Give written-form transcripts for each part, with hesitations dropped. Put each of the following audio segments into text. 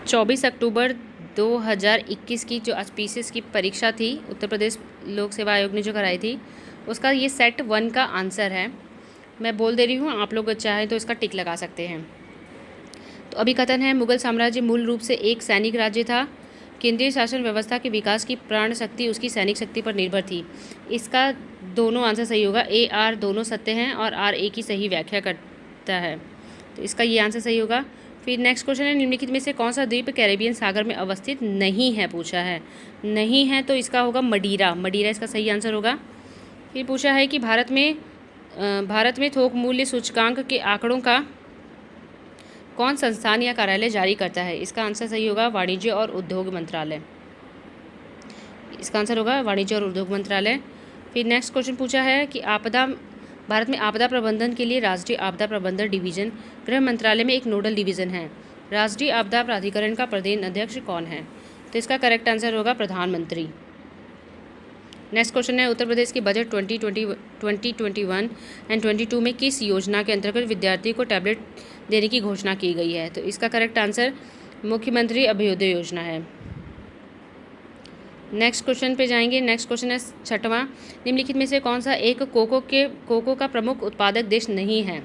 24 अक्टूबर 2021 की जो स्पीसीज की परीक्षा थी, उत्तर प्रदेश लोक सेवा आयोग ने जो कराई थी, उसका ये सेट 1 का आंसर है। मैं बोल दे रही हूँ, आप लोग चाहें तो इसका टिक लगा सकते हैं। तो अभी कथन है, मुगल साम्राज्य मूल रूप से एक सैनिक राज्य था। केंद्रीय शासन व्यवस्था के विकास की प्राण शक्ति उसकी सैनिक शक्ति पर निर्भर थी। इसका दोनों आंसर सही होगा। ए आर दोनों सत्य हैं और आर ए की सही व्याख्या करता है, तो इसका ये आंसर सही होगा। फिर नेक्स्ट क्वेश्चन है, निम्नलिखित में से कौन सा द्वीप कैरेबियन सागर में अवस्थित नहीं है, पूछा है। नहीं है तो इसका होगा मडीरा। मडीरा इसका सही आंसर होगा। फिर पूछा है कि भारत में थोक मूल्य सूचकांक के आंकड़ों का कौन संस्थान या कार्यालय जारी करता है। इसका आंसर सही होगा वाणिज्य और उद्योग मंत्रालय। इसका आंसर होगा वाणिज्य और उद्योग मंत्रालय। फिर नेक्स्ट क्वेश्चन पूछा है कि भारत में आपदा प्रबंधन के लिए राष्ट्रीय आपदा प्रबंधन डिवीजन गृह मंत्रालय में एक नोडल डिवीजन है। राष्ट्रीय आपदा प्राधिकरण का प्रदेश अध्यक्ष कौन है, तो इसका करेक्ट आंसर होगा प्रधानमंत्री। नेक्स्ट क्वेश्चन है, उत्तर प्रदेश के बजट 2021 एंड 22 में किस योजना के अंतर्गत विद्यार्थी को टैबलेट देने की घोषणा की गई है, तो इसका करेक्ट आंसर मुख्यमंत्री अभ्युदय योजना है। नेक्स्ट क्वेश्चन पे जाएंगे। नेक्स्ट क्वेश्चन है 6वां, निम्नलिखित में से कौन सा एक कोको का प्रमुख उत्पादक देश नहीं है,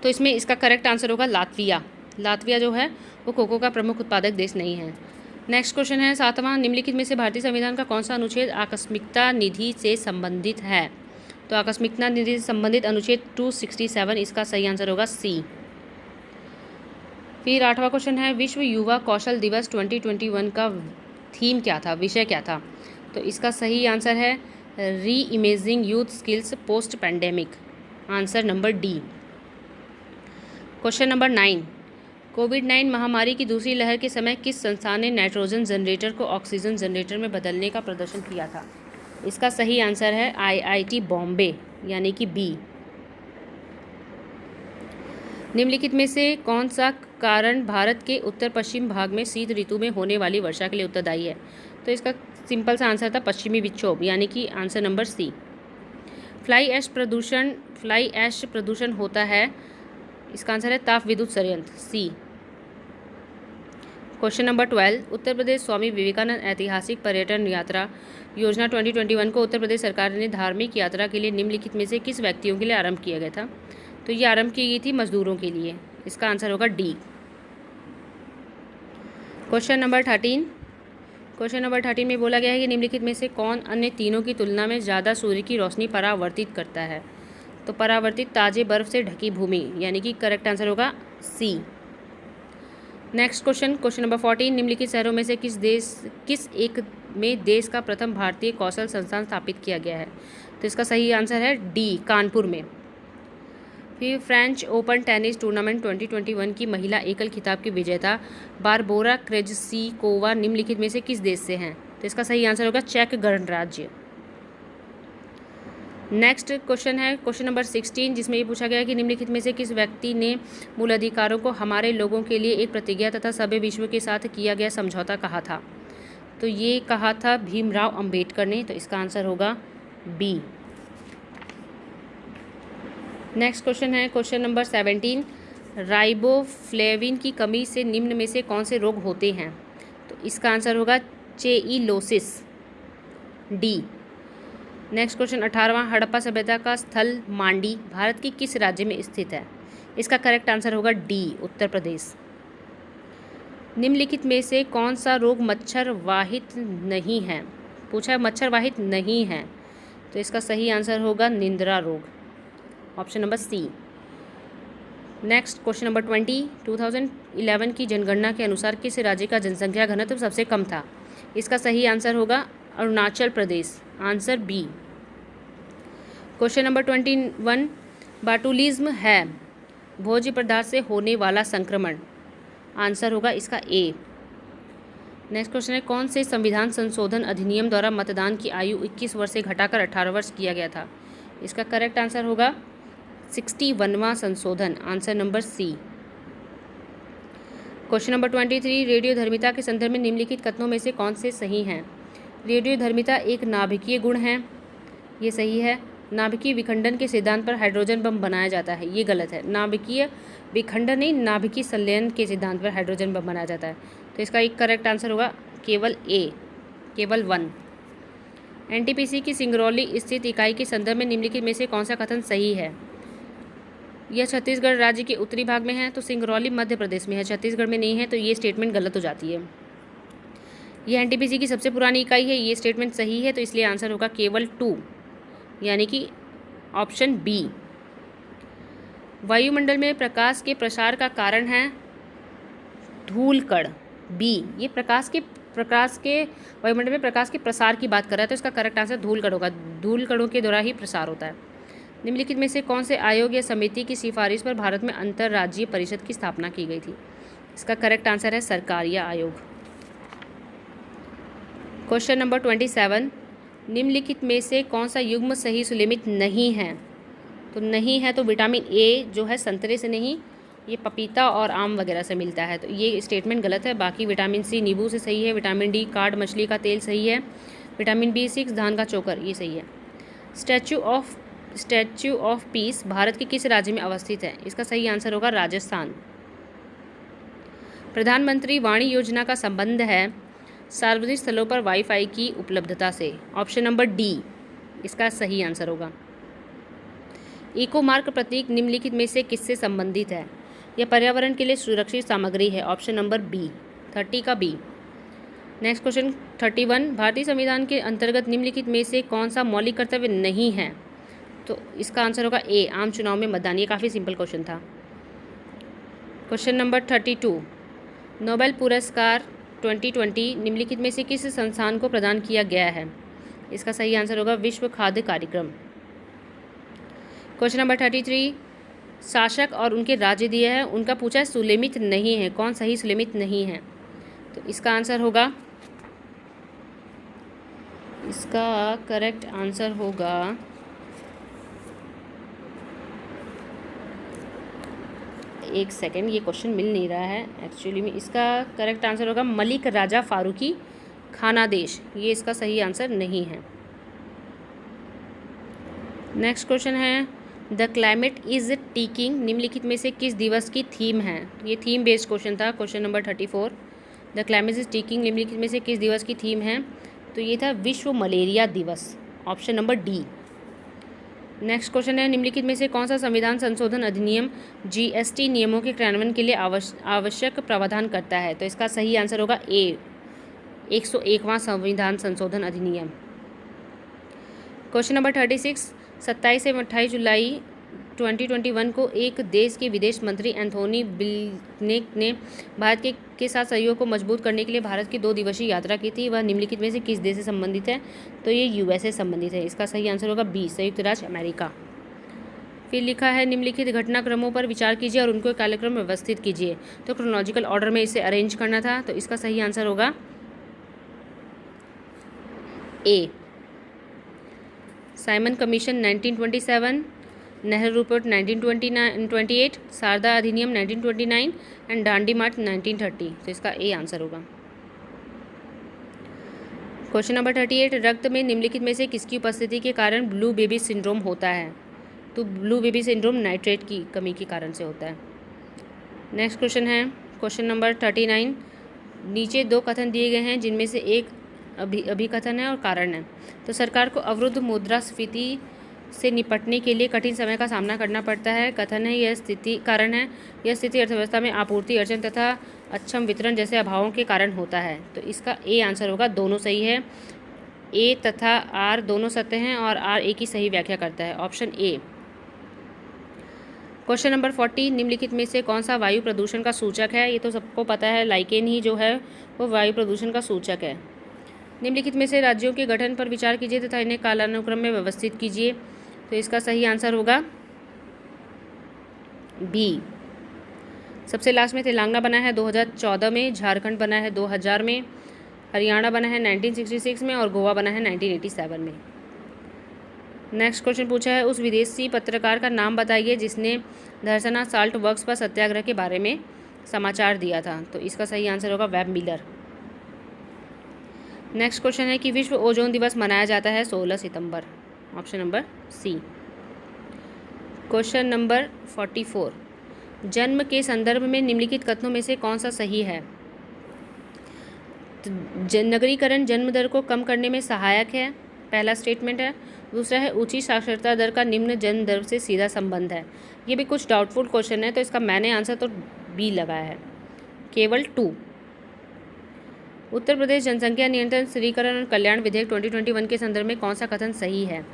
तो इसमें इसका करेक्ट आंसर होगा लातविया। लातविया जो है वो कोको का प्रमुख उत्पादक देश नहीं है। नेक्स्ट क्वेश्चन है 7वां, निम्नलिखित में से भारतीय संविधान का कौन सा अनुच्छेद आकस्मिकता निधि से संबंधित है, तो आकस्मिकता निधि से संबंधित अनुच्छेद 267, इसका सही आंसर होगा सी। फिर 8वां क्वेश्चन है, विश्व युवा कौशल दिवस 2021 का थीम क्या था, विषय क्या था, तो इसका सही आंसर है री imaging youth skills post pandemic, answer number D. Question number 9, कोविड-19 महामारी की दूसरी लहर के समय किस संस्थान ने नाइट्रोजन जनरेटर को ऑक्सीजन जनरेटर में बदलने का प्रदर्शन किया था, इसका सही आंसर है IIT बॉम्बे, यानी कि बी। निम्नलिखित में से कौन सा कारण भारत के उत्तर पश्चिम भाग में शीत ऋतु में होने वाली वर्षा के लिए उत्तरदायी है, तो इसका सिंपल सा आंसर था पश्चिमी विक्षोभ, यानी कि answer number C. Fly ash प्रदूषण होता है, इसका आंसर है ताप विद्युत संयंत्र, C. Question number 12, Uttar Pradesh Swami Vivekananda ऐतिहासिक पर्यटन यात्रा योजना 2021 को उत्तर प्रदेश सरकार ने धार्मिक यात्रा के लिए निम्नलिखित में से किस व्यक्तियों के लिए आरंभ किया गया था, तो ये आरंभ की गई थी मजदूरों के लिए, इसका आंसर होगा डी। क्वेश्चन नंबर 13 में बोला गया है कि निम्नलिखित में से कौन अन्य तीनों की तुलना में ज़्यादा सूर्य की रोशनी परावर्तित करता है, तो परावर्तित ताजे बर्फ से ढकी भूमि, यानी कि करेक्ट आंसर होगा सी। नेक्स्ट क्वेश्चन नंबर 14, निम्नलिखित शहरों में से किस एक में देश का प्रथम भारतीय कौशल संस्थान स्थापित किया गया है, तो इसका सही आंसर है डी, कानपुर में। फिर फ्रेंच ओपन टेनिस टूर्नामेंट 2021 की महिला एकल खिताब की विजेता बारबोरा क्रेजसिकोवा निम्नलिखित में से किस देश से हैं, तो इसका सही आंसर होगा चेक गणराज्य। नेक्स्ट क्वेश्चन है क्वेश्चन नंबर 16, जिसमें ये पूछा गया है कि निम्नलिखित में से किस व्यक्ति ने मूल अधिकारों को हमारे लोगों के लिए एक प्रतिज्ञा तथा सभ्य विश्व के साथ किया गया समझौता कहा था, तो ये कहा था भीमराव अंबेडकर ने, तो इसका आंसर होगा बी। नेक्स्ट क्वेश्चन है क्वेश्चन नंबर 17, राइबोफ्लेविन की कमी से निम्न में से कौन से रोग होते हैं, तो इसका आंसर होगा चेइलोसिस, डी। नेक्स्ट क्वेश्चन 18वां, हड़प्पा सभ्यता का स्थल मांडी भारत की किस राज्य में स्थित है, इसका करेक्ट आंसर होगा डी, उत्तर प्रदेश। निम्नलिखित में से कौन सा रोग मच्छर वाहित नहीं है, पूछा है मच्छर वाहित नहीं है, तो इसका सही आंसर होगा निंद्रा रोग, option number C. Next question number 2011 की जनगणना के अनुसार किस राज्य का जनसंख्या घनत्व सबसे कम था, इसका सही आंसर होगा Arunachal Pradesh, answer B. Question number 21, बाटुलिज्म है भोज्य पदार्थ से होने वाला संक्रमण, आंसर होगा इसका ए। नेक्स्ट क्वेश्चन है, कौन से संविधान संशोधन अधिनियम द्वारा मतदान की आयु 21 वर्ष से घटाकर 18 वर्ष किया गया था, इसका करेक्ट आंसर होगा 61वां संशोधन, answer number C. Question number 23, रेडियोधर्मिता के संदर्भ में निम्नलिखित कथनों में से कौन से सही हैं। रेडियोधर्मिता एक नाभिकीय गुण है, ये सही है। नाभिकीय विखंडन के सिद्धांत पर हाइड्रोजन बम बनाया जाता है। ये गलत है, नाभिकीय विखंडन नहीं, नाभिकीय संलयन के सिद्धांत पर हाइड्रोजन बम बनाया जाता है। तो इसका एक करेक्ट आंसर होगा केवल ए, केवल 1। एनटीपीसी की सिंगरौली स्थित इकाई के संदर्भ में निम्नलिखित में से कौन सा कथन सही है? यह छत्तीसगढ़ राज्य के उत्तरी भाग में है, तो सिंगरौली मध्य प्रदेश में है, छत्तीसगढ़ में नहीं है, तो ये स्टेटमेंट गलत हो जाती है। यह एनटीपीसी की सबसे पुरानी इकाई है, ये स्टेटमेंट सही है, तो इसलिए आंसर होगा केवल 2, यानी कि ऑप्शन बी। वायुमंडल में प्रकाश के प्रसार का कारण है धूल कण, बी। ये प्रकाश के वायुमंडल में प्रकाश के प्रसार की बात कर रहा है, तो इसका करेक्ट आंसर धूल कण होगा। धूल कणों के द्वारा ही प्रसार होता है। निम्नलिखित में से कौन से आयोग या समिति की सिफारिश पर भारत में अंतर्राज्यीय परिषद की स्थापना की गई थी? इसका करेक्ट आंसर है सरकार या आयोग। क्वेश्चन नंबर 27, निम्नलिखित में से कौन सा युग्म सही सुलेमित नहीं है? तो नहीं है तो विटामिन ए जो है संतरे से नहीं, ये पपीता और आम वगैरह से मिलता है, तो ये स्टेटमेंट गलत है। बाकी विटामिन सी नींबू से सही है, विटामिन डी कार्ड मछली का तेल सही है, विटामिन B6 धान का चोकर ये सही है। स्टैच्यू ऑफ पीस भारत के किस राज्य में अवस्थित है? इसका सही आंसर होगा राजस्थान। प्रधानमंत्री वाणी योजना का संबंध है सार्वजनिक स्थलों पर वाईफाई की उपलब्धता से। ऑप्शन नंबर डी इसका सही आंसर होगा। इको मार्क प्रतीक निम्नलिखित में से किससे संबंधित है? यह पर्यावरण के लिए सुरक्षित सामग्री है। ऑप्शन नंबर बी, 30 का बी। नेक्स्ट क्वेश्चन 31, भारतीय संविधान के अंतर्गत निम्नलिखित में से कौन सा मौलिक कर्तव्य नहीं है? तो इसका आंसर होगा ए, आम चुनाव में मतदान। ये काफ़ी सिंपल क्वेश्चन था। क्वेश्चन नंबर 32, नोबेल पुरस्कार 2020 निम्नलिखित में से किस संस्थान को प्रदान किया गया है? इसका सही आंसर होगा विश्व खाद्य कार्यक्रम। क्वेश्चन नंबर 33, शासक और उनके राज्य दिए हैं, उनका पूछा है सुलेमित नहीं है, कौन सही सुलेमित नहीं है? तो इसका आंसर होगा, इसका करेक्ट आंसर होगा एक सेकेंड, ये क्वेश्चन मिल नहीं रहा है एक्चुअली में। इसका करेक्ट आंसर होगा मलिक राजा फारूकी खानादेश, ये इसका सही आंसर नहीं है। नेक्स्ट क्वेश्चन है द क्लाइमेट इज टीकिंग निम्नलिखित में से किस दिवस की थीम है? ये थीम बेस्ड क्वेश्चन था। Question number 34, the climate is ticking निम्नलिखित में से किस दिवस की थीम है? तो ये था विश्व मलेरिया दिवस। Option number D. Next question है निम्नलिखित में से कौन सा संविधान संशोधन अधिनियम GST नियमों के क्रियान्वयन के लिए आवश्यक प्रावधान करता है? तो इसका सही आंसर होगा ए, 101वां संविधान संशोधन अधिनियम। क्वेश्चन नंबर 36, 27 से 28 जुलाई 2021 को एक देश के विदेश मंत्री एंथोनी ब्लिंकन ने भारत के साथ सहयोग को मजबूत करने के लिए भारत की 2 दिवसीय यात्रा की थी। वह निम्नलिखित में से किस देश से संबंधित है? तो ये USA से संबंधित है। इसका सही आंसर होगा बी, संयुक्त राज्य अमेरिका। फिर लिखा है निम्नलिखित घटनाक्रमों पर विचार कीजिए और उनको कालक्रम में व्यवस्थित कीजिए। तो क्रोनोलॉजिकल ऑर्डर में इसे अरेंज करना था, तो इसका सही आंसर होगा A, Simon commission 1927, Nehru report 1928, Sharda अधिनियम 1929 एंड डांडी मार्च 1930। तो इसका ए आंसर होगा। क्वेश्चन नंबर 38, रक्त में निम्नलिखित में से किसकी उपस्थिति के कारण ब्लू बेबी सिंड्रोम होता है? तो ब्लू बेबी सिंड्रोम नाइट्रेट की कमी के कारण से होता है। नेक्स्ट क्वेश्चन है क्वेश्चन नंबर 39, नीचे 2 कथन दिए गए हैं जिनमें से एक अभिकथन है और कारण है। तो सरकार को अवरुद्ध मुद्रास्फीति से निपटने के लिए कठिन समय का सामना करना पड़ता है। कथन है यह स्थिति, कारण है यह स्थिति अर्थव्यवस्था में आपूर्ति अड़चन तथा अक्षम वितरण जैसे अभावों के कारण होता है। तो इसका ए आंसर होगा, दोनों सही है। ए तथा आर दोनों सत्य हैं और आर ए की सही व्याख्या करता है। Option A. क्वेश्चन नंबर 40, निम्नलिखित में से कौन सा वायु प्रदूषण का सूचक है? ये तो सबको पता है, लाइकेन ही जो है वो वायु प्रदूषण का सूचक है। निम्नलिखित में से राज्यों के गठन पर विचार कीजिए तथा इन्हें कालानुक्रम में व्यवस्थित कीजिए। तो इसका सही आंसर होगा बी। सबसे लास्ट में तेलंगाना बना है 2014 में, झारखंड बना है 2000 में, हरियाणा बना है 1966 में और गोवा बना है 1987 में। नेक्स्ट क्वेश्चन पूछा है उस विदेशी पत्रकार का नाम बताइए जिसने धरसना साल्ट वर्क्स पर सत्याग्रह के बारे में समाचार दिया था। तो इसका सही आंसर होगा वेब मिलर। नेक्स्ट क्वेश्चन है कि विश्व ओजोन दिवस मनाया जाता है 16 सितंबर। Option number C. Question number 44, जन्म के संदर्भ में निम्नलिखित कथनों में से कौन सा सही है? तो नगरीकरण जन्म दर को कम करने में सहायक है, पहला स्टेटमेंट है। दूसरा है ऊंची साक्षरता दर का निम्न जन्म दर से सीधा संबंध है। ये भी कुछ डाउटफुल क्वेश्चन है, तो इसका मैंने आंसर तो बी लगाया है, केवल 2। उत्तर प्रदेश जनसंख्या नियंत्रण स्थिरीकरण और कल्याण विधेयक 2021 के संदर्भ में कौन सा कथन सही है?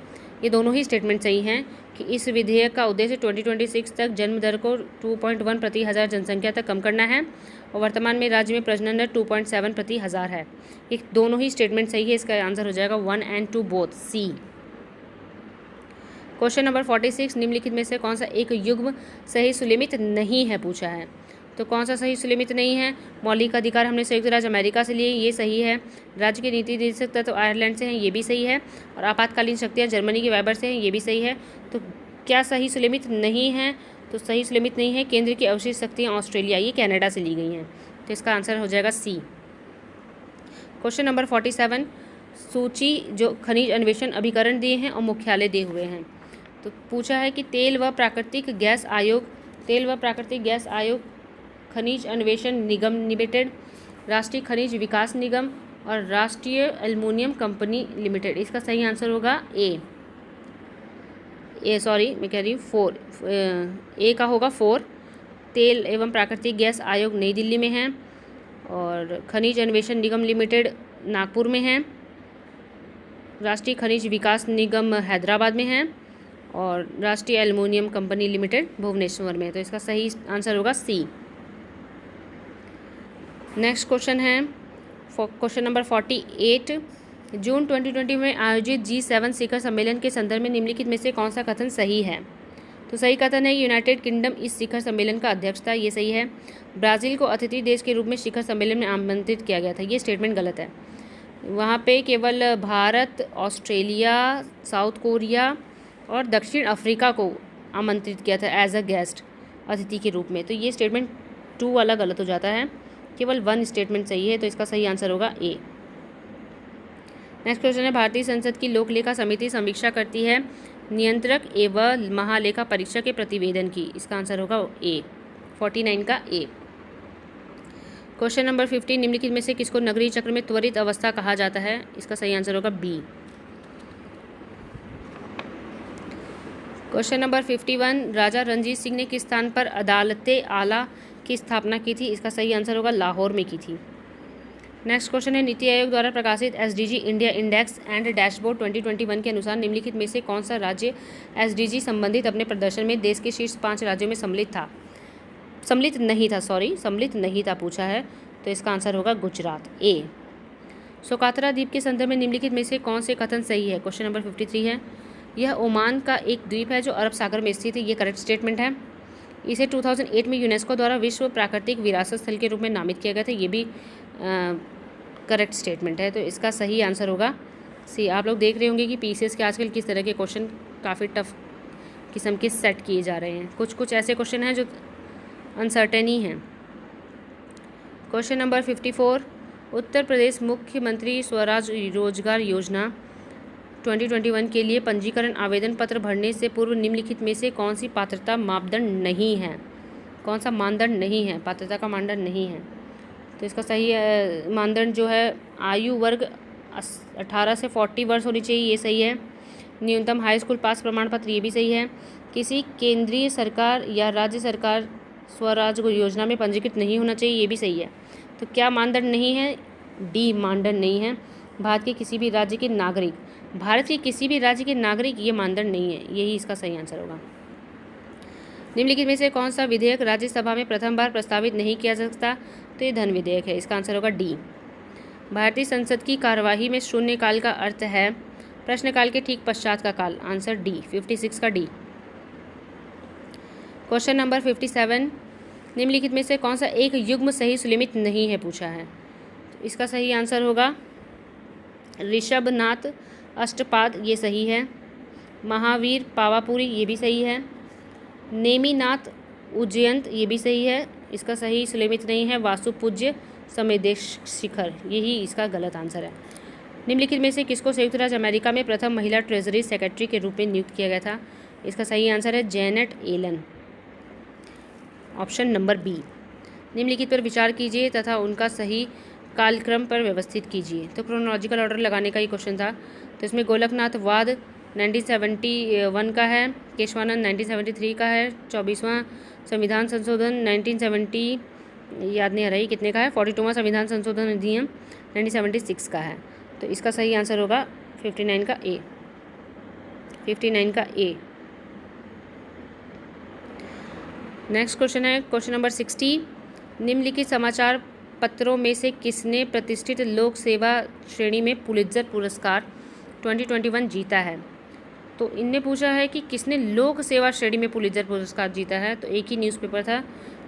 ये दोनों ही स्टेटमेंट सही हैं कि इस विधेयक का उद्देश्य 2026 तक जन्म दर को 2.1 प्रति हज़ार जनसंख्या तक कम करना है और वर्तमान में राज्य में प्रजनन दर 2.7 प्रति हज़ार है। ये दोनों ही स्टेटमेंट सही है, इसका आंसर हो जाएगा 1 और 2 बोथ, सी। क्वेश्चन नंबर 46, निम्नलिखित में से कौन सा एक युग्म सही सुलिमित नहीं है पूछा है। तो कौन सा सही सुलिमित नहीं है? मौलिक अधिकार हमने संयुक्त राज्य अमेरिका से लिए, ये सही है। राज्य के नीति निर्देशक तत्व आयरलैंड से हैं, ये भी सही है। और आपातकालीन शक्तियाँ जर्मनी की वाइबर से हैं, ये भी सही है। तो क्या सही सुलिमित नहीं है? तो सही सुलिमित नहीं है केंद्र की अवशिष्ट शक्तियाँ ऑस्ट्रेलिया, ये कनाडा से ली गई हैं, तो इसका आंसर हो जाएगा सी। क्वेश्चन नंबर 47, सूची जो खनिज अन्वेषण अभिकरण दिए हैं और मुख्यालय दिए हुए हैं। तो पूछा है कि तेल व प्राकृतिक गैस आयोग, खनिज अन्वेषण निगम लिमिटेड, राष्ट्रीय खनिज विकास निगम और राष्ट्रीय एल्युमिनियम कंपनी लिमिटेड। इसका सही आंसर होगा ए, मैं कह रही हूँ 4, ए का होगा 4। तेल एवं प्राकृतिक गैस आयोग नई दिल्ली में है और खनिज अन्वेषण निगम लिमिटेड नागपुर में है, राष्ट्रीय खनिज विकास निगम हैदराबाद में है और राष्ट्रीय एल्युमिनियम कंपनी लिमिटेड भुवनेश्वर में। तो इसका सही आंसर होगा सी। नेक्स्ट क्वेश्चन है क्वेश्चन नंबर 48, जून 2020 में आयोजित G7 शिखर सम्मेलन के संदर्भ में निम्नलिखित में से कौन सा कथन सही है? तो सही कथन है यूनाइटेड किंगडम इस शिखर सम्मेलन का अध्यक्ष था, ये सही है। ब्राज़ील को अतिथि देश के रूप में शिखर सम्मेलन में आमंत्रित किया गया था, ये स्टेटमेंट गलत है। वहाँ पे केवल भारत, ऑस्ट्रेलिया, साउथ कोरिया और दक्षिण अफ्रीका को आमंत्रित किया था एज अ गेस्ट, अतिथि के रूप में। तो ये स्टेटमेंट 2 वाला गलत हो जाता है, केवल 1 स्टेटमेंट सही है, तो इसका सही आंसर होगा ए। नेक्स्ट क्वेश्चन है, भारतीय संसद की लोक लेखा समिति समीक्षा करती है नियंत्रक एवं महालेखा परीक्षक के प्रतिवेदन की। इसका आंसर होगा ए, 49 का ए। क्वेश्चन नंबर 50, निम्नलिखित में से किसको नगरीय चक्र में त्वरित अवस्था कहा जाता है? इसका सही आंसर होगा बी। क्वेश्चन नंबर 51, राजा रणजीत सिंह ने किस स्थान पर अदालते आला की स्थापना की थी? इसका सही आंसर होगा लाहौर में की थी। नेक्स्ट क्वेश्चन है, नीति आयोग द्वारा प्रकाशित SDG India index and dashboard 2021 के अनुसार निम्नलिखित में से कौन सा राज्य SDG संबंधित अपने प्रदर्शन में देश के शीर्ष 5 राज्यों में सम्मिलित नहीं था पूछा है, तो इसका आंसर होगा गुजरात, ए। सोकात्रा द्वीप के संदर्भ में निम्नलिखित में से कौन से कथन सही है? क्वेश्चन नंबर 53 है, यह ओमान का एक द्वीप है जो अरब सागर में स्थित है, ये करेक्ट स्टेटमेंट है। इसे 2008 में यूनेस्को द्वारा विश्व प्राकृतिक विरासत स्थल के रूप में नामित किया गया था, ये भी करेक्ट स्टेटमेंट है, तो इसका सही आंसर होगा सी। आप लोग देख रहे होंगे कि पीसीएस के आजकल किस तरह के क्वेश्चन काफ़ी टफ किस्म के सेट किए जा रहे हैं। कुछ ऐसे क्वेश्चन हैं जो अनसर्टेन ही हैं। क्वेश्चन नंबर 54, उत्तर प्रदेश मुख्यमंत्री स्वराज रोजगार योजना 2021 के लिए पंजीकरण आवेदन पत्र भरने से पूर्व निम्नलिखित में से कौन सी पात्रता मापदंड नहीं है? कौन सा मानदंड नहीं है? पात्रता का मानदंड नहीं है, तो इसका सही मानदंड जो है आयु वर्ग 18 से 40 वर्ष होनी चाहिए, ये सही है। न्यूनतम हाई स्कूल पास प्रमाण पत्र, ये भी सही है। किसी केंद्रीय सरकार या राज्य सरकार स्वराज योजना में पंजीकृत नहीं होना चाहिए, ये भी सही है। तो क्या मानदंड नहीं है? डी मानदंड नहीं है। भारत के किसी भी राज्य के नागरिक ये मानदंड नहीं है, यही इसका सही आंसर होगा। निम्नलिखित में से कौन सा विधेयक राज्यसभा में प्रथम बार प्रस्तावित नहीं किया जा सकता? तो ये धन विधेयक है, इसका आंसर होगा डी। भारतीय संसद की कार्यवाही में शून्यकाल का अर्थ है प्रश्नकाल के ठीक पश्चात का काल, आंसर डी, 56 का डी। क्वेश्चन नंबर 57, निम्नलिखित में से कौन सा एक युग्म सही सुलिमित नहीं है पूछा है? तो इसका सही आंसर होगा ऋषभनाथ अष्टपाद, ये सही है। महावीर पावापुरी, ये भी सही है। नेमिनाथ उज्जयंत, ये भी सही है। इसका सही सुलिमित नहीं है वासुपूज्य समदेश शिखर, यही इसका गलत आंसर है। निम्नलिखित में से किसको संयुक्त राज्य अमेरिका में प्रथम महिला ट्रेजरी सेक्रेटरी के रूप में नियुक्त किया गया था? इसका सही आंसर है Janet Allen, option number B. निम्नलिखित पर विचार कीजिए तथा उनका सही कालक्रम पर व्यवस्थित कीजिए। तो क्रोनोलॉजिकल ऑर्डर लगाने का ही क्वेश्चन था। तो इसमें गोलकनाथ वाद 1971 का है, केशवानंद 1973 का है, 24वां संविधान संशोधन 1970 याद नहीं आ रही कितने का है, 42वां संविधान संशोधन अधिनियम 1976 का है। तो इसका सही आंसर होगा 59 का ए, 59 का ए। नेक्स्ट क्वेश्चन है क्वेश्चन नंबर 60। निम्नलिखित समाचार पत्रों में से किसने प्रतिष्ठित लोक सेवा श्रेणी में पुलित्जर पुरस्कार 2021 जीता है? तो इनने पूछा है कि किसने लोक सेवा श्रेणी में पुलित्जर पुरस्कार जीता है। तो एक ही न्यूज़पेपर था,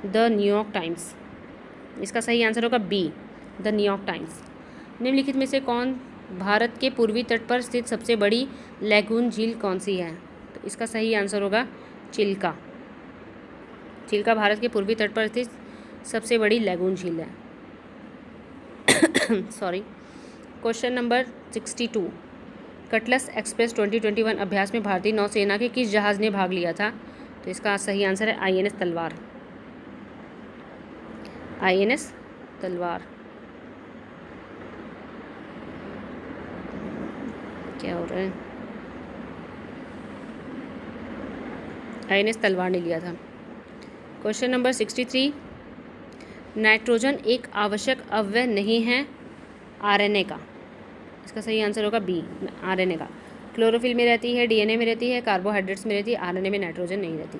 द न्यूयॉर्क टाइम्स। इसका सही आंसर होगा बी, द न्यूयॉर्क टाइम्स। निम्नलिखित में से कौन भारत के पूर्वी तट पर स्थित सबसे बड़ी लैगून झील कौन सी है? तो इसका सही आंसर होगा चिल्का। चिल्का भारत के पूर्वी तट पर स्थित सबसे बड़ी लैगून झील है। Sorry. Question number 62। Cutlets express 2021 अभ्यास में भारतीय नौसेना के किस जहाज़ ने भाग लिया था? तो इसका सही आंसर है INS तलवार, INS तलवार। क्या हो रहा है? INS तलवार ने लिया था। Question number 63। नाइट्रोजन एक आवश्यक अवयव नहीं है RNA का। इसका सही आंसर होगा बी, RNA का। क्लोरोफिल में रहती है, DNA में रहती है, कार्बोहाइड्रेट्स में रहती है, RNA में नाइट्रोजन नहीं रहती।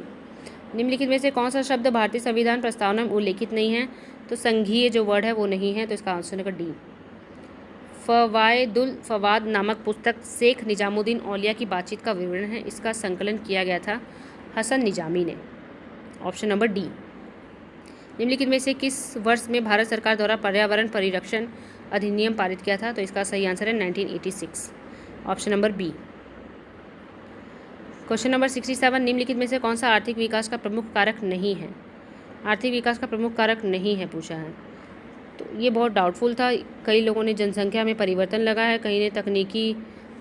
निम्नलिखित में से कौन सा शब्द भारतीय संविधान प्रस्तावना में उल्लेखित नहीं है? तो संघीय जो वर्ड है वो नहीं है। तो इसका आंसर होगा डी। फवायदुल फवाद नामक पुस्तक शेख निजामुद्दीन औलिया की बातचीत का विवरण है। इसका संकलन किया गया था हसन निजामी ने, ऑप्शन नंबर डी। निम्नलिखित में से किस वर्ष में भारत सरकार द्वारा पर्यावरण परिरक्षण अधिनियम पारित किया था? तो इसका सही आंसर है 1986, option number B. Question number 67। निम्नलिखित में से कौन सा आर्थिक विकास का प्रमुख कारक नहीं है? आर्थिक विकास का प्रमुख कारक नहीं है पूछा है। तो ये बहुत डाउटफुल था। कई लोगों ने जनसंख्या में परिवर्तन लगा है, कहीं ने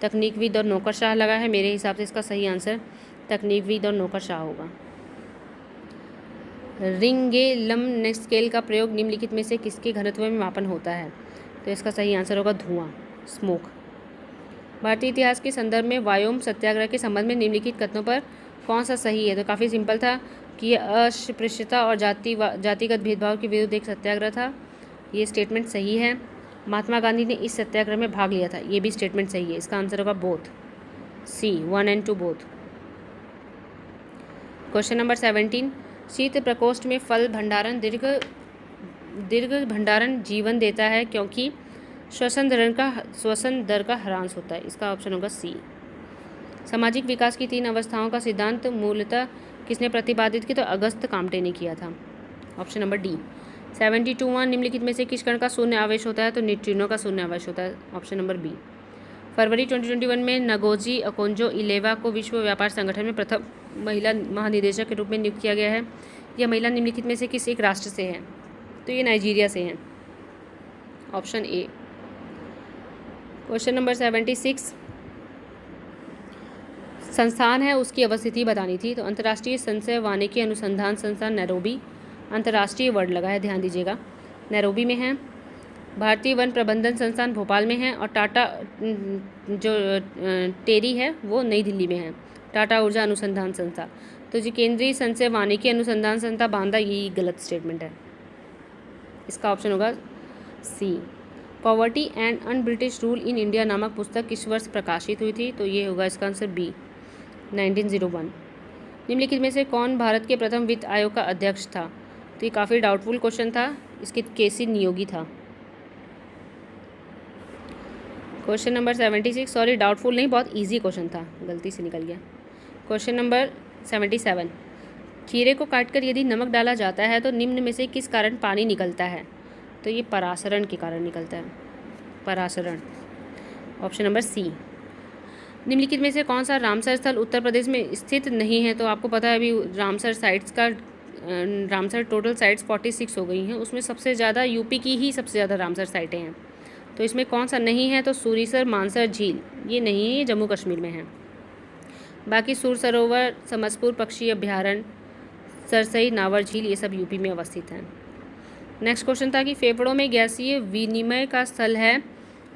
तकनीकविद और नौकरशाह लगा है। मेरे हिसाब से इसका सही आंसर तकनीकविद और नौकरशाह होगा। रिंगेलम स्केल का प्रयोग निम्नलिखित में से किसके घनत्व में मापन होता है? तो इसका सही आंसर होगा धुआं, स्मोक। भारतीय इतिहास के संदर्भ में वायोम सत्याग्रह के संबंध में निम्नलिखित कथनों पर कौन सा सही है? तो काफ़ी सिंपल था कि यह अस्पृश्यता और जातिगत भेदभाव के विरुद्ध एक सत्याग्रह था। ये स्टेटमेंट सही है। महात्मा गांधी ने इस सत्याग्रह में भाग लिया था, ये भी स्टेटमेंट सही है। इसका आंसर होगा बोथ, सी, 1 और 2 बोथ। Question number 17। शीत प्रकोष्ठ में फल भंडारण दीर्घ भंडारण जीवन देता है क्योंकि श्वसन दर का ह्रास होता है। इसका ऑप्शन होगा सी। सामाजिक विकास की 3 अवस्थाओं का सिद्धांत मूलतः किसने प्रतिपादित किया? तो अगस्त काम्टे ने किया था, ऑप्शन नंबर डी। 72वां निम्नलिखित में से किस कण का शून्य आवेश होता है? तो न्यूट्रिनो का शून्य आवेश होता है, ऑप्शन नंबर बी। फरवरी 2021 में नगोजी ओकोंजो-इलेवा को विश्व व्यापार संगठन में प्रथम महिला महानिदेशक के रूप में नियुक्त किया गया है। यह महिला निम्नलिखित में से किस एक राष्ट्र से है? तो ये नाइजीरिया से हैं, ऑप्शन ए। Question number 76। संस्थान है उसकी अवस्थिति बतानी थी। तो अंतर्राष्ट्रीय संशय वानिकी अनुसंधान संस्थान नैरोबी, अंतर्राष्ट्रीय वर्ड लगा है, ध्यान दीजिएगा, नैरोबी में है। भारतीय वन प्रबंधन संस्थान भोपाल में है और टाटा जो टेरी है वो नई दिल्ली में है, टाटा ऊर्जा अनुसंधान संस्था। तो जो केंद्रीय संशय वानिकी अनुसंधान संस्था बांदा, ये गलत स्टेटमेंट है। इसका ऑप्शन होगा C. Poverty and un British rule in India नामक पुस्तक किस वर्ष प्रकाशित हुई थी? तो ये होगा इसका आंसर बी, 1901। निम्नलिखित में से कौन भारत के प्रथम वित्त आयोग का अध्यक्ष था? तो ये काफ़ी डाउटफुल क्वेश्चन था, इसके केसी नियोगी था। क्वेश्चन नंबर 76, सॉरी डाउटफुल नहीं, बहुत इजी क्वेश्चन था, गलती से निकल गया। Question number 77। खीरे को काटकर यदि नमक डाला जाता है तो निम्न में से किस कारण पानी निकलता है? तो ये परासरण के कारण निकलता है, परासरण, ऑप्शन नंबर सी। निम्नलिखित में से कौन सा रामसर स्थल उत्तर प्रदेश में स्थित नहीं है? तो आपको पता है अभी रामसर टोटल साइट्स 46 हो गई हैं, उसमें सबसे ज़्यादा यूपी की ही सबसे ज़्यादा रामसर साइटें हैं। तो इसमें कौन सा नहीं है, तो सूरीसर मानसर झील ये नहीं है, ये जम्मू कश्मीर में है। बाकी सुर सरोवर, समसपुर पक्षी अभ्यारण्य, सरसई, नावर झील ये सब यूपी में अवस्थित हैं। नेक्स्ट क्वेश्चन था कि फेफड़ों में गैसीय विनिमय का स्थल है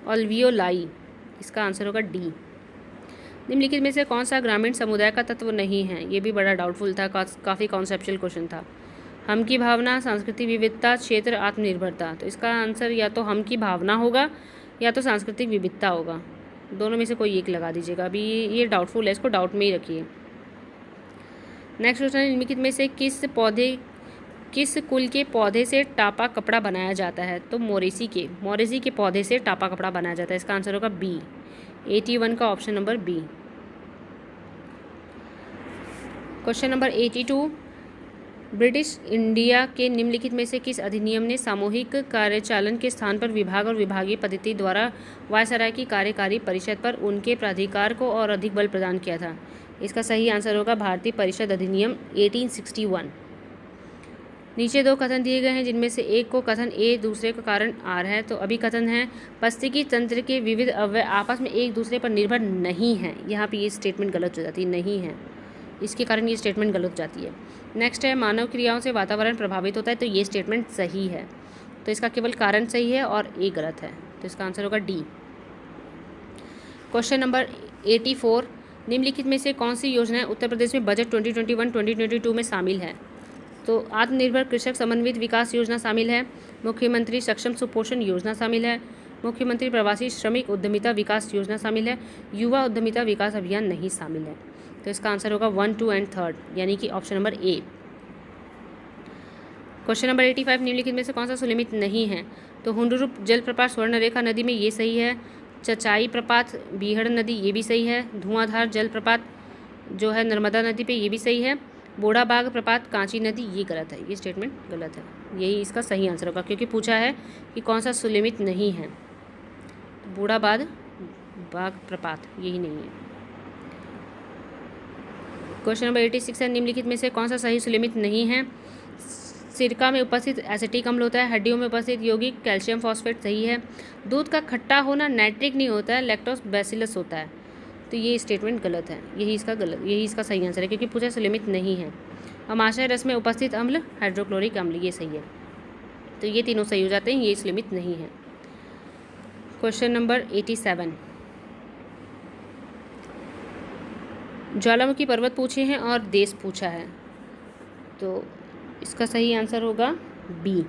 अल्वियोलाई, इसका आंसर होगा डी। निम्नलिखित में से कौन सा ग्रामीण समुदाय का तत्व नहीं है, ये भी बड़ा डाउटफुल था, काफ़ी कॉन्सेप्चुअल क्वेश्चन था। हम की भावना, सांस्कृतिक विविधता, क्षेत्र, आत्मनिर्भरता। तो इसका आंसर या तो हम की भावना होगा या तो सांस्कृतिक विविधता होगा, दोनों में से कोई एक लगा दीजिएगा। अभी ये डाउटफुल है, इसको डाउट में ही रखिए। नेक्स्ट क्वेश्चन, निम्नलिखित में से किस कुल के पौधे से टापा कपड़ा बनाया जाता है, तो मोरेसी के पौधे से टापा कपड़ा बनाया जाता है, इसका आंसर होगा बी। 81 का option number B. Question number 82, British India के निम्नलिखित में से किस अधिनियम ने सामूहिक कार्यचालन के स्थान पर विभाग और विभागीय पद्धति द्वारा वायसराय की कार्यकारी परिषद पर उनके प्राधिकार को और अधिक बल प्रदान किया था, इसका सही आंसर होगा भारतीय परिषद अधिनियम 1861। नीचे दो कथन दिए गए हैं, जिनमें से एक को कथन ए, दूसरे का कारण आर है। तो अभी कथन है पारिस्थितिकी तंत्र के विविध अवयव आपस में एक दूसरे पर निर्भर नहीं हैं, यहाँ पे ये स्टेटमेंट गलत हो जाती है, नहीं है, इसके कारण ये स्टेटमेंट गलत हो जाती है। नेक्स्ट है मानव क्रियाओं से वातावरण प्रभावित होता है, तो ये स्टेटमेंट सही है, तो इसका केवल कारण सही है और ए गलत है, तो इसका आंसर होगा डी। क्वेश्चन नंबर 84, निम्नलिखित में से कौन सी योजनाएं उत्तर प्रदेश में बजट 2021-2022 में शामिल है, तो आत्मनिर्भर कृषक समन्वित विकास योजना शामिल है, मुख्यमंत्री सक्षम सुपोषण योजना शामिल है, मुख्यमंत्री प्रवासी श्रमिक उद्यमिता विकास योजना शामिल है, युवा उद्यमिता विकास अभियान नहीं शामिल है, तो इसका आंसर होगा 1, 2 एंड 3, यानी कि ऑप्शन नंबर ए। क्वेश्चन नंबर 85, निम्नलिखित में से कौन सा सुनिश्चित नहीं है, तो हुंडुरुप जलप्रपात स्वर्णरेखा नदी में ये सही है, चचाई प्रपात बीहड़ नदी ये भी सही है, धुआंधार जलप्रपात जो है नर्मदा नदी पे ये भी सही है, बोड़ाबाग प्रपात कांची नदी ये गलत है, ये स्टेटमेंट गलत है, यही इसका सही आंसर होगा, क्योंकि पूछा है कि कौन सा सुलिमित नहीं है, तो बूढ़ाबाग प्रपात यही नहीं है। क्वेश्चन नंबर 86 है, निम्नलिखित में से कौन सा सही सुलिमित नहीं है, सिरका में उपस्थित एसिटिक अम्ल होता है, हड्डियों में उपस्थित यौगिक कैल्शियम फॉस्फेट सही है, दूध का खट्टा होना नाइट्रिक नहीं होता है, लैक्टोस बैसिलस होता है, तो ये स्टेटमेंट गलत है, यही इसका सही आंसर है, क्योंकि पूछा सुलिमित नहीं है। अमाशय रस में उपस्थित अम्ल हाइड्रोक्लोरिक अम्ल ये सही है, तो ये तीनों सही हो जाते हैं, ये सुलिमित नहीं है। क्वेश्चन नंबर 87, ज्वालामुखी पर्वत पूछे हैं और देश पूछा है, तो इसका सही आंसर होगा बी।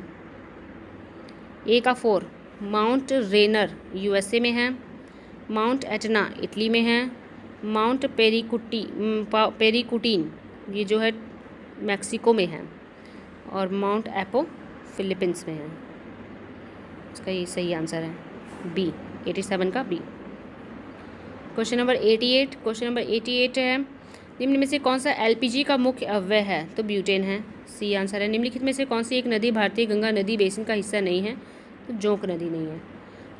ए का 4, माउंट रेनर यूएसए में है, माउंट एटना इटली में है, माउंट पेरिकुटीन ये जो है मैक्सिको में है, और माउंट एपो फिलीपींस में है, इसका ये सही आंसर है बी, 87 का बी। क्वेश्चन नंबर 88 है, निम्न में से कौन सा एलपीजी का मुख्य अव्यय है, तो ब्यूटेन है, सी आंसर है। निम्नलिखित में से कौन सी एक नदी भारतीय गंगा नदी बेसिन का हिस्सा नहीं है, तो जोंक नदी नहीं है।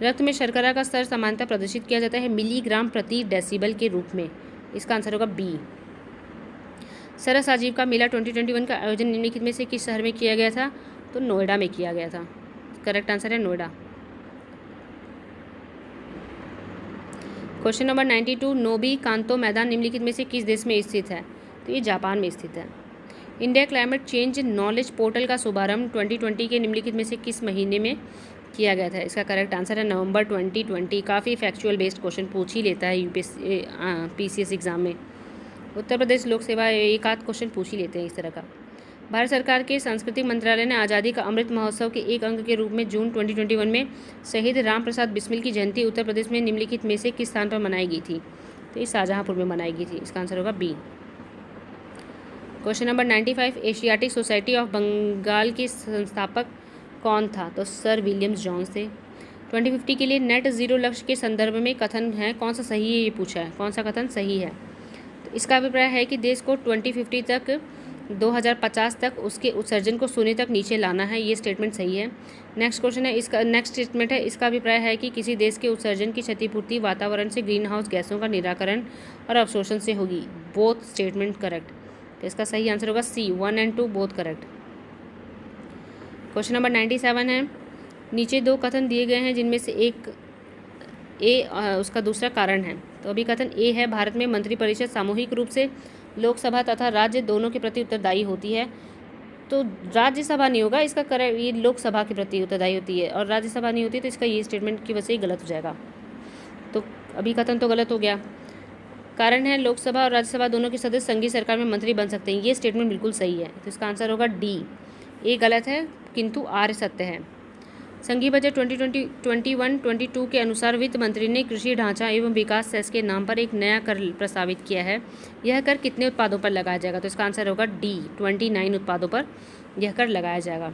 रक्त में शर्करा का स्तर सामान्यतः प्रदर्शित किया जाता है मिलीग्राम प्रति डेसिबल के रूप में, इसका आंसर होगा बी। सरस आजीविका मेला 2021 का आयोजन निम्नलिखित में से किस शहर में किया गया था, तो नोएडा में किया गया था, करेक्ट आंसर है नोएडा। क्वेश्चन नंबर 92, नोबी कांतो मैदान निम्नलिखित में से किस देश में स्थित है, तो ये जापान में स्थित है। India climate change knowledge portal का शुभारंभ 2020 के निम्नलिखित में से किस महीने में किया गया था, इसका करेक्ट आंसर है नवंबर 2020। काफ़ी फैक्चुअल बेस्ड क्वेश्चन पूछ ही लेता है यूपीएससी पीसीएस एग्जाम में, उत्तर प्रदेश लोक सेवा एक आध क्वेश्चन पूछ ही लेते हैं इस तरह का। भारत सरकार के सांस्कृतिक मंत्रालय ने आज़ादी का अमृत महोत्सव के एक अंग के रूप में जून 2021 में शहीद राम प्रसाद बिस्मिल की जयंती उत्तर प्रदेश में निम्नलिखित में से किस स्थान पर मनाई गई थी, तो ये शाहजहाँपुर में मनाई गई थी, इसका आंसर होगा B. Question number 95, Asiatic Society of Bengal के संस्थापक कौन था, तो सर विलियम्स जॉन्स थे। 2050 के लिए नेट ज़ीरो लक्ष्य के संदर्भ में कथन है कौन सा सही है, ये पूछा है, कौन सा कथन सही है, तो इसका अभिप्राय है कि देश को 2050 तक 2050 तक उसके उत्सर्जन को शून्य तक नीचे लाना है, ये स्टेटमेंट सही है। नेक्स्ट क्वेश्चन है, इसका नेक्स्ट स्टेटमेंट है, इसका अभिप्राय है कि किसी देश के उत्सर्जन की क्षतिपूर्ति वातावरण से ग्रीन हाउस गैसों का निराकरण और अवशोषण से होगी, बोथ स्टेटमेंट करेक्ट, तो इसका सही आंसर होगा C, 1 and 2 both correct. Question number 97 है, नीचे दो कथन दिए गए हैं जिनमें से एक ए उसका दूसरा कारण है। तो अभी कथन ए है, भारत में मंत्रिपरिषद सामूहिक रूप से लोकसभा तथा राज्य दोनों के प्रति उत्तरदायी होती है। तो राज्यसभा नहीं होगा इसका, ये लोकसभा के प्रति उत्तरदायी होती है और राज्यसभा नहीं होती, तो इसका ये स्टेटमेंट की वजह से ही गलत हो जाएगा। तो अभी कथन तो गलत हो गया। कारण है, लोकसभा और राज्यसभा दोनों के सदस्य संघीय सरकार में मंत्री बन सकते हैं, ये स्टेटमेंट बिल्कुल सही है। तो इसका आंसर होगा डी। ए गलत है किंतु आर सत्य है। संघीय बजट 2021-22 के अनुसार वित्त मंत्री ने कृषि ढांचा एवं विकास सेस के नाम पर एक नया कर प्रस्तावित किया है। यह कर कितने उत्पादों पर लगाया जाएगा? तो इसका आंसर होगा डी, 29 उत्पादों पर यह कर लगाया जाएगा।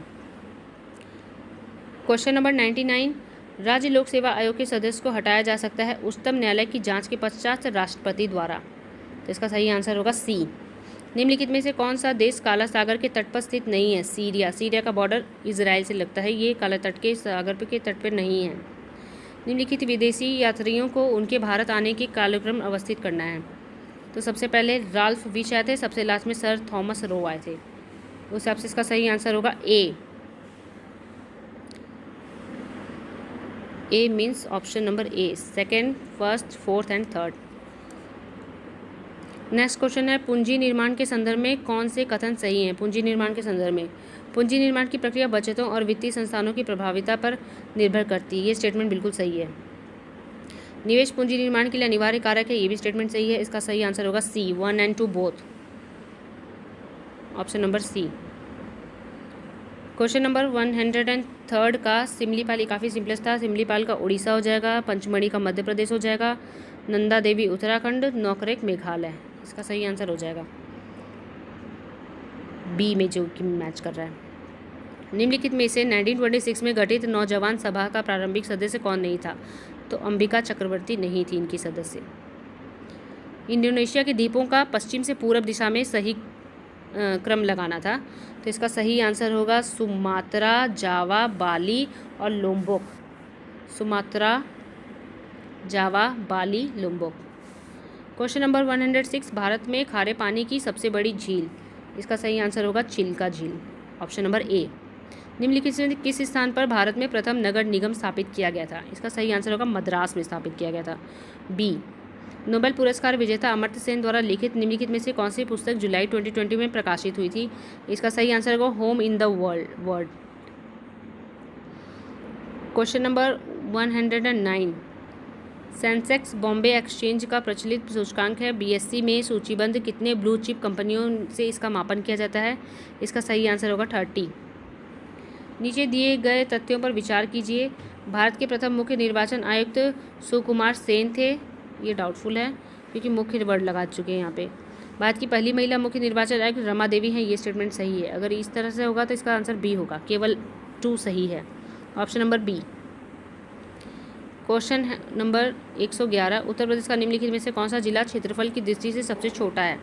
क्वेश्चन नंबर 99, राज्य लोक सेवा आयोग के सदस्य को हटाया जा सकता है उच्चतम न्यायालय की जांच के पश्चात राष्ट्रपति द्वारा। तो इसका सही आंसर होगा सी। निम्नलिखित में से कौन सा देश काला सागर के तट पर स्थित नहीं है? सीरिया। सीरिया का बॉर्डर इजराइल से लगता है, ये काला तट के सागर के तट पर नहीं है। निम्नलिखित विदेशी यात्रियों को उनके भारत आने के कालक्रम अवस्थित करना है। तो सबसे पहले राल्फ विच आए थे, सबसे लास्ट में सर थॉमस रो आए थे। उस हिसाब से इसका सही आंसर होगा A. A means option number A, second, first, fourth and third. Next question है, पूंजी निर्माण के संदर्भ में कौन से कथन सही हैं? पूंजी निर्माण के संदर्भ में, पूंजी निर्माण की प्रक्रिया बचतों और वित्तीय संस्थानों की प्रभाविता पर निर्भर करती है, ये स्टेटमेंट बिल्कुल सही है। निवेश पूंजी निर्माण के लिए अनिवार्य कारक है, ये भी स्टेटमेंट सही है। इसका सही आंसर होगा C, 1 and 2 both, option number C. Question number 103 का सिमलीपाल, काफ़ी सिंपलेस्ट था। सिमलीपाल का उड़ीसा हो जाएगा, पंचमढ़ी का मध्य प्रदेश हो जाएगा, नंदा देवी उत्तराखंड, नौकरेक मेघालय। इसका सही आंसर हो जाएगा बी में, जो कि मैच कर रहा है। निम्नलिखित में से 1926 में गठित नौजवान सभा का प्रारंभिक सदस्य कौन नहीं था? तो अंबिका चक्रवर्ती नहीं थी इनकी सदस्य। इंडोनेशिया के द्वीपों का पश्चिम से पूर्व दिशा में सही क्रम लगाना था, तो इसका सही आंसर होगा सुमात्रा, जावा, बाली और लोम्बोक। सुमात्रा, जावा, बाली, लोम्बोक। क्वेश्चन नंबर 106, भारत में खारे पानी की सबसे बड़ी झील, इसका सही आंसर होगा चिल्का झील, ऑप्शन नंबर ए। निम्नलिखित से किस स्थान पर भारत में प्रथम नगर निगम स्थापित किया गया था? इसका सही आंसर होगा मद्रास में स्थापित किया गया था, बी। नोबेल पुरस्कार विजेता अमर्त्य सेन द्वारा लिखित निम्नलिखित में से कौन सी पुस्तक जुलाई 2020 में प्रकाशित हुई थी? इसका सही आंसर होगा home in the world. Question number 109, Sensex Bombay exchange का प्रचलित सूचकांक है, बीएसई में सूचीबद्ध कितने ब्लू चिप कंपनियों से इसका मापन किया जाता है? इसका सही आंसर होगा 30। नीचे दिए गए तथ्यों पर विचार कीजिए। भारत के प्रथम मुख्य निर्वाचन आयुक्त सुकुमार सेन थे, ये डाउटफुल है क्योंकि मुख्य वर्ड लगा चुके हैं यहाँ पे। भारत की पहली महिला मुख्य निर्वाचन आयुक्त रमा देवी हैं, ये स्टेटमेंट सही है। अगर इस तरह से होगा तो इसका आंसर बी होगा, केवल 2 सही है, option number B. Question number 111, Uttar Pradesh का निम्नलिखित में से कौन सा जिला क्षेत्रफल की दृष्टि से सबसे छोटा है?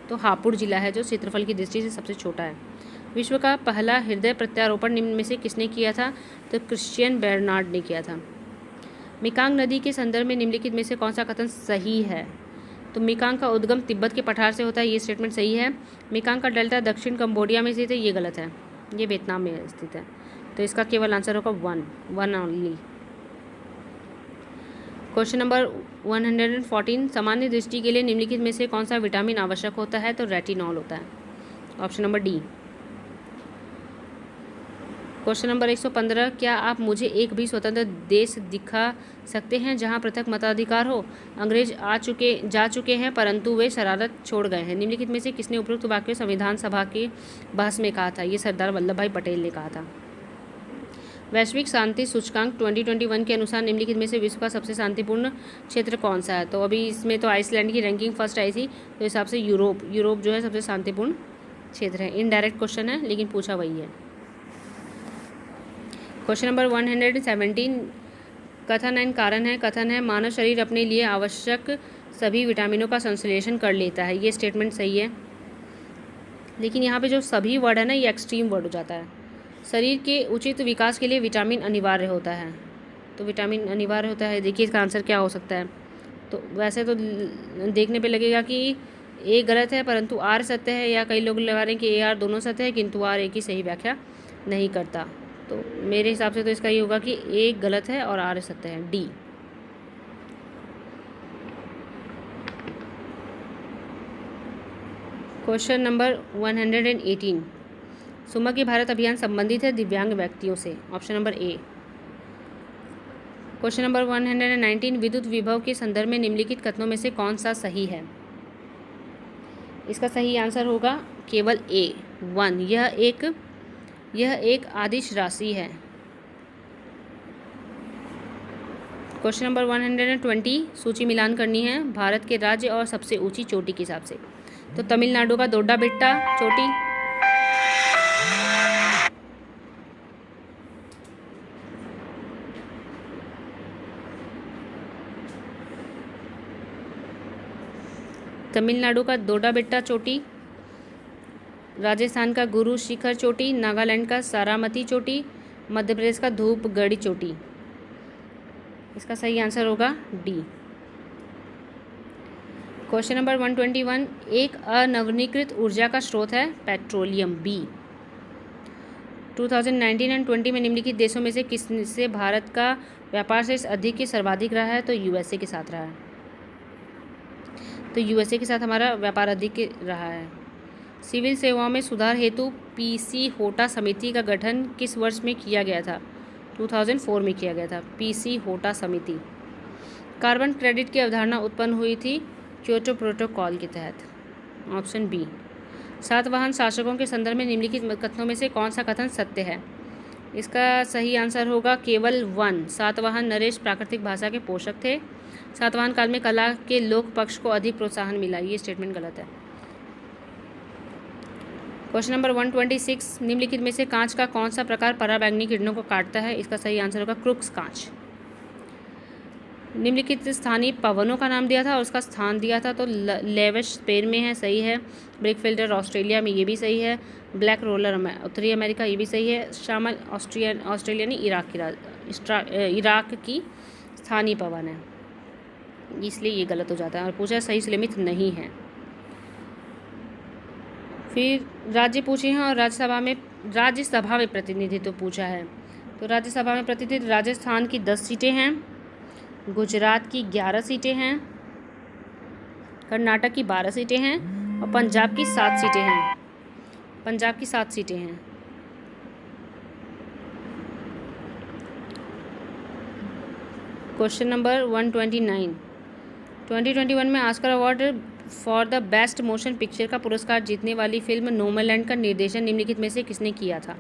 तो हापुड़ जिला है जो क्षेत्रफल की दृष्टि से सबसे छोटा है। विश्व का पहला हृदय प्रत्यारोपण निम्न में से किसने किया था? तो क्रिश्चियन बेर्नार्ड ने किया था। मेकांग नदी के संदर्भ में निम्नलिखित में से कौन सा कथन सही है? तो मेकांग का उद्गम तिब्बत के पठार से होता है, ये स्टेटमेंट सही है। मेकांग का डेल्टा दक्षिण कंबोडिया में स्थित है, ये गलत है, ये वियतनाम में स्थित है। तो इसका केवल आंसर होगा 1 ओनली। क्वेश्चन नंबर 114, सामान्य दृष्टि के लिए निम्नलिखित में से कौन सा विटामिन आवश्यक होता है? तो रेटिनॉल होता है, option number D. Question number 115, क्या आप मुझे एक भी स्वतंत्र देश दिखा सकते हैं जहां पृथक मताधिकार हो? अंग्रेज जा चुके हैं परंतु वे शरारत छोड़ गए हैं। निम्नलिखित में से किसने उपरोक्त वाक्य संविधान सभा के बहस में कहा था? ये सरदार वल्लभ भाई पटेल ने कहा था। वैश्विक शांति सूचकांक 2021 के अनुसार निम्नलिखित में से विश्व का सबसे शांतिपूर्ण क्षेत्र कौन सा है? तो अभी इसमें तो आइसलैंड की रैंकिंग फर्स्ट आई थी, तो हिसाब से यूरोप जो है सबसे शांतिपूर्ण क्षेत्र है। इनडायरेक्ट क्वेश्चन है लेकिन पूछा वही है। क्वेश्चन नंबर 117, कथन एंड कारण है। कथन है, मानव शरीर अपने लिए आवश्यक सभी विटामिनों का संश्लेषण कर लेता है, ये स्टेटमेंट सही है। लेकिन यहाँ पे जो सभी वर्ड है ना, ये एक्सट्रीम वर्ड हो जाता है। शरीर के उचित विकास के लिए विटामिन अनिवार्य होता है, तो विटामिन अनिवार्य होता है। देखिए इसका आंसर क्या हो सकता है। तो वैसे तो देखने पे लगेगा कि ए गलत है परंतु आर सत्य है, या कई लोग लगा रहे हैं कि ए आर दोनों सत्य है किंतु आर ए की सही व्याख्या नहीं करता। तो मेरे हिसाब से तो इसका ये होगा कि ए गलत है और आर सत्य है, डी। क्वेश्चन नंबर 118, सुमग्र भारत अभियान संबंधित है दिव्यांग व्यक्तियों से, ऑप्शन नंबर ए। क्वेश्चन नंबर 119, विद्युत विभव के संदर्भ में निम्नलिखित कथनों में से कौन सा सही है? इसका सही आंसर होगा केवल ए 1, यह एक आदिश राशि है। क्वेश्चन नंबर 120, सूची मिलान करनी है भारत के राज्य और सबसे ऊंची चोटी के हिसाब से। तो तमिलनाडु का दोड्डा बेट्टा चोटी, तमिलनाडु का दोड्डा बेट्टा चोटी, राजस्थान का गुरु शिखर चोटी, नागालैंड का सारामती चोटी, मध्य प्रदेश का धूपगढ़ी चोटी। इसका सही आंसर होगा डी। क्वेश्चन नंबर 121, एक अनवीनीकृत ऊर्जा का स्रोत है पेट्रोलियम, बी। 2019 एंड 20 में निम्नलिखित देशों में से किससे भारत का व्यापार से अधिक सर्वाधिक रहा है? तो यूएसए के साथ रहा है। तो यूएसए के साथ हमारा व्यापार अधिक रहा है। सिविल सेवाओं में सुधार हेतु पीसी होटा समिति का गठन किस वर्ष में किया गया था? 2004 में किया गया था, पीसी होटा समिति। कार्बन क्रेडिट की अवधारणा उत्पन्न हुई थी क्योटो प्रोटोकॉल के तहत, ऑप्शन बी। सातवाहन शासकों के संदर्भ में निम्नलिखित कथनों में से कौन सा कथन सत्य है? इसका सही आंसर होगा केवल 1, सातवाहन नरेश प्राकृतिक भाषा के पोषक थे। सातवाहन काल में कला के लोक पक्ष को अधिक प्रोत्साहन मिला, ये स्टेटमेंट गलत है। क्वेश्चन नंबर 126, निम्नलिखित में से कांच का कौन सा प्रकार पराबैंगनी किरणों को काटता है? इसका सही आंसर होगा क्रुक्स कांच। निम्नलिखित स्थानीय पवनों का नाम दिया था और उसका स्थान दिया था, तो लेवेश स्पेन में है, सही है। ब्रेकफिल्टर ऑस्ट्रेलिया में, ये भी सही है। ब्लैक रोलर उत्तरी अमेरिका, ये भी सही है। शामल ऑस्ट्रेलिया नहीं, इराक की स्थानीय पवन है, इसलिए ये गलत हो जाता है। और पूछा सही सलामत नहीं है। फिर राज्य पूछे हैं और राज्यसभा में प्रतिनिधित्व पूछा है। तो राज्यसभा में प्रतिनिधित्व राजस्थान की 10 सीटें हैं, गुजरात की 11 सीटें हैं, कर्नाटक की 12 सीटें हैं और पंजाब की 7 सीटें हैं। क्वेश्चन नंबर 129, 2021 में Oscar award for the best motion picture का पुरस्कार जीतने वाली फिल्म नोमैडलैंड का निर्देशन निम्नलिखित में से किसने किया था?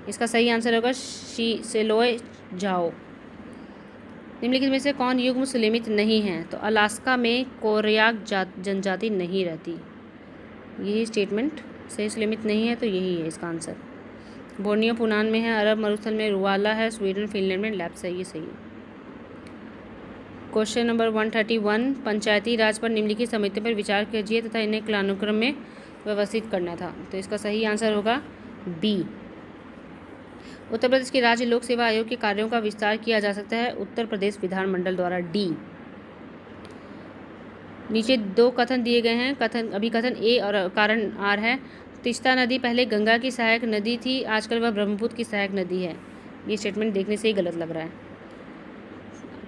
इसका सही आंसर होगा सेलोए झाओ। निम्नलिखित में से कौन युग्म सुलेमित नहीं है? तो अलास्का में कोरयाक जनजाति नहीं रहती, यही स्टेटमेंट सही सुलेमित नहीं है, तो यही है इसका आंसर। बोर्नियो पुनान में है, अरब मरुस्थल में रुवाला है, स्वीडन फिनलैंड में लैप्स है, ये सही है। क्वेश्चन नंबर 131, पंचायती राज पर निम्नलिखित समिति पर विचार कीजिए तथा इन्हें कालानुक्रम में व्यवस्थित करना था। तो इसका सही आंसर होगा बी। उत्तर प्रदेश के राज्य लोक सेवा आयोग के कार्यों का विस्तार किया जा सकता है उत्तर प्रदेश विधानमंडल द्वारा, डी। नीचे 2 कथन दिए गए हैं, कथन ए और कारण आर है। तीस्ता नदी पहले गंगा की सहायक नदी थी, आजकल वह ब्रह्मपुत्र की सहायक नदी है। ये स्टेटमेंट देखने से ही गलत लग रहा है।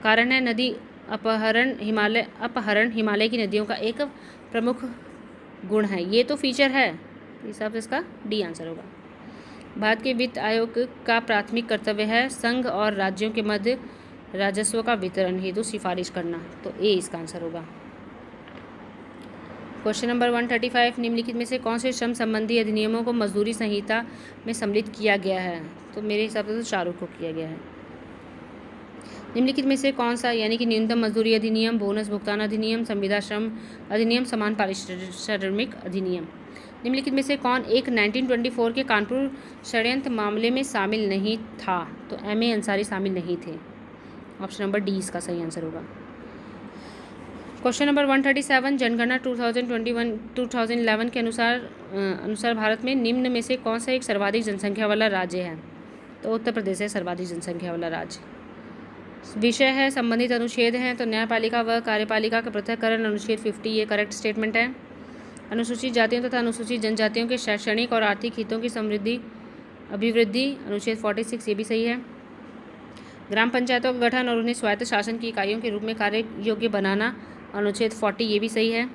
कारण है नदी अपहरण हिमालय की नदियों का एक प्रमुख गुण है, ये तो फीचर है, इस हिसाब से इसका डी आंसर होगा। भारत के वित्त आयोग का प्राथमिक कर्तव्य है संघ और राज्यों के मध्य राजस्व का वितरण हेतु सिफारिश करना, तो ए इसका आंसर होगा। क्वेश्चन नंबर 135, निम्नलिखित में से कौन से श्रम संबंधी अधिनियमों को मजदूरी संहिता में सम्मिलित किया गया है? तो मेरे हिसाब से तो चारों को किया गया है। निम्नलिखित में से कौन सा, यानी कि न्यूनतम मजदूरी अधिनियम, बोनस भुगतान अधिनियम, संविदा श्रम अधिनियम, समान पारिश्रमिक अधिनियम, निम्नलिखित में से कौन एक 1924 के कानपुर षड्यंत्र मामले में शामिल नहीं था? तो एम.ए. अंसारी शामिल नहीं थे, ऑप्शन नंबर डी इसका सही आंसर होगा। क्वेश्चन नंबर 137, जनगणना 2011 के अनुसार भारत में निम्न में से कौन सा एक सर्वाधिक जनसंख्या वाला राज्य है? तो उत्तर प्रदेश है सर्वाधिक जनसंख्या वाला राज्य। विषय है संबंधित अनुच्छेद हैं, तो न्यायपालिका व कार्यपालिका का पृथक्करण अनुच्छेद 50, ये करेक्ट स्टेटमेंट है। अनुसूचित जातियों तथा अनुसूचित जनजातियों के शैक्षणिक और आर्थिक हितों की समृद्धि अभिवृद्धि अनुच्छेद 46, ये भी सही है। ग्राम पंचायतों का गठन और उन्हें स्वायत्त शासन की इकाइयों के रूप में कार्य योग्य बनाना अनुच्छेद 40, ये भी सही है।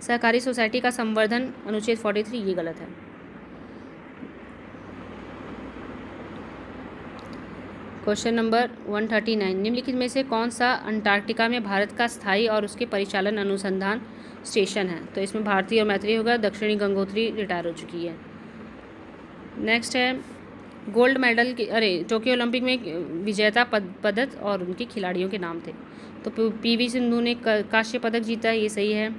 सहकारी सोसाइटी का संवर्धन अनुच्छेद 43, ये गलत है। क्वेश्चन नंबर 139, निम्नलिखित में से कौन सा अंटार्कटिका में भारत का स्थायी और उसके परिचालन अनुसंधान स्टेशन है? तो इसमें भारती और मैत्री होगा। दक्षिणी गंगोत्री रिटायर हो चुकी है। नेक्स्ट है गोल्ड मेडल की टोक्यो ओलंपिक में विजेता पदक और उनके खिलाड़ियों के नाम थे। तो पीवी सिंधु ने कांस्य पदक जीता, ये सही है।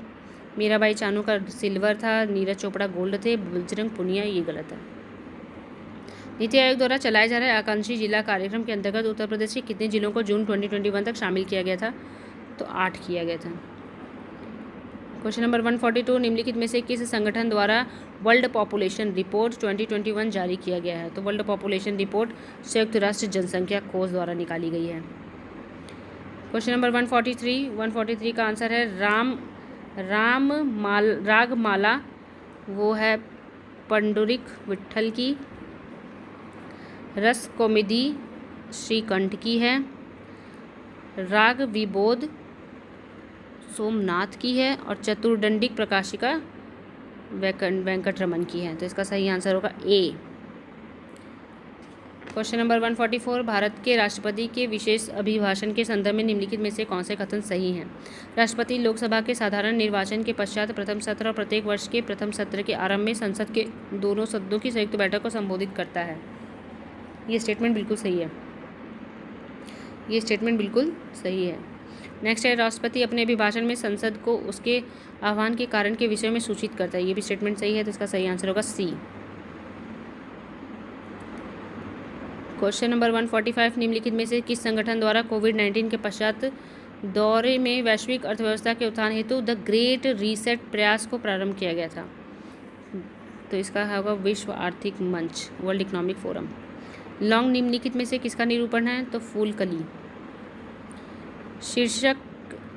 मीराबाई चानू का सिल्वर था। नीरज चोपड़ा गोल्ड थे। बजरंग पुनिया, ये गलत है। नीति आयोग द्वारा चलाए जा रहे आकांक्षी जिला कार्यक्रम के अंतर्गत उत्तर प्रदेश के कितने जिलों को जून 2021 तक शामिल किया गया था? तो 8 किया गया था। क्वेश्चन नंबर 142, निम्नलिखित में से किस संगठन द्वारा वर्ल्ड पॉपुलेशन रिपोर्ट 2021 जारी किया गया है? तो वर्ल्ड पॉपुलेशन रिपोर्ट संयुक्त राष्ट्र जनसंख्या कोष द्वारा निकाली गई है। क्वेश्चन नंबर 143 का आंसर है रागमाला, वो है पंडुरिक विट्ठल की। रस कौमुदी श्रीकंठ की है। राग विबोध सोमनाथ की है। और चतुर्दंडिक प्रकाशिका वेंकटरमन की है। तो इसका सही आंसर होगा ए। क्वेश्चन नंबर 144, भारत के राष्ट्रपति के विशेष अभिभाषण के संदर्भ में निम्नलिखित में से कौन से कथन सही हैं? राष्ट्रपति लोकसभा के साधारण निर्वाचन के पश्चात प्रथम सत्र और प्रत्येक वर्ष के प्रथम सत्र के आरंभ में संसद के दोनों सदनों की संयुक्त बैठक को संबोधित करता है। ये स्टेटमेंट बिल्कुल सही है। ये स्टेटमेंट बिल्कुल सही है। नेक्स्ट है राष्ट्रपति अपने अभिभाषण में संसद को उसके आह्वान के कारण के विषय में सूचित करता है। ये भी स्टेटमेंट सही है। तो इसका सही आंसर होगा सी। क्वेश्चन नंबर 145, निम्नलिखित में से किस संगठन द्वारा कोविड-19 के पश्चात दौरे में वैश्विक अर्थव्यवस्था के उत्थान हेतु द ग्रेट रीसेट प्रयास को प्रारंभ किया गया था? तो इसका होगा विश्व आर्थिक मंच, वर्ल्ड इकोनॉमिक फोरम। लॉन्ग निम्नलिखित में से किसका निरूपण है? तो फूलकली। शीर्षक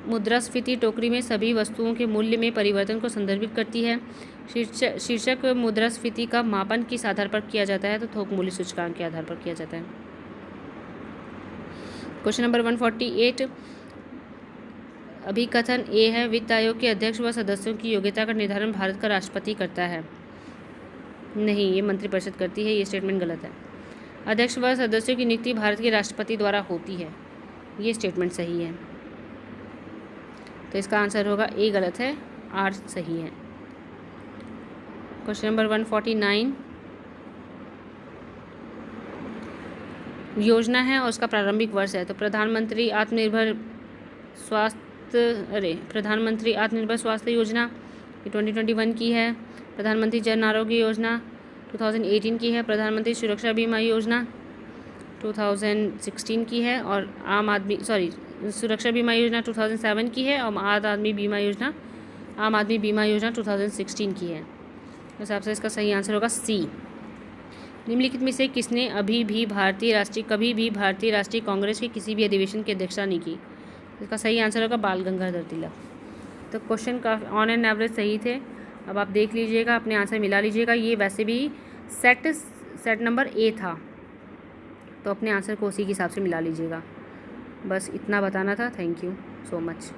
मुद्रास्फीति टोकरी में सभी वस्तुओं के मूल्य में परिवर्तन को संदर्भित करती है। शीर्षक मुद्रास्फीति का मापन किस आधार पर किया जाता है? तो थोक मूल्य सूचकांक के आधार पर किया जाता है। क्वेश्चन नंबर 148, अभिकथन ए है वित्त आयोग के अध्यक्ष व सदस्यों की योग्यता का निर्धारण भारत का राष्ट्रपति करता है। नहीं, ये मंत्रिपरिषद करती है। ये स्टेटमेंट गलत है। अध्यक्ष व सदस्यों की नियुक्ति भारत के राष्ट्रपति द्वारा होती है। ये स्टेटमेंट सही है। तो इसका आंसर होगा ए गलत है, आर सही है। क्वेश्चन नंबर 149, योजना है और उसका प्रारंभिक वर्ष है। तो प्रधानमंत्री आत्मनिर्भर स्वास्थ्य योजना ये 2021 की है। प्रधानमंत्री जन आरोग्य योजना 2018 की है। प्रधानमंत्री सुरक्षा बीमा योजना 2016 की है। और सुरक्षा बीमा योजना 2007 की है। और आम आदमी बीमा योजना 2016 की है। उस हिसाब से इसका सही आंसर होगा सी। निम्नलिखित में से किसने कभी भी भारतीय राष्ट्रीय कांग्रेस के किसी भी अधिवेशन की अध्यक्षता नहीं की? इसका सही आंसर होगा बाल गंगाधर तिलक। तो क्वेश्चन का ऑन एन एवरेज सही थे। अब आप देख लीजिएगा, अपने आंसर मिला लीजिएगा। ये वैसे भी सेट नंबर ए था, तो अपने आंसर को उसी के हिसाब से मिला लीजिएगा। बस इतना बताना था। Thank you so much.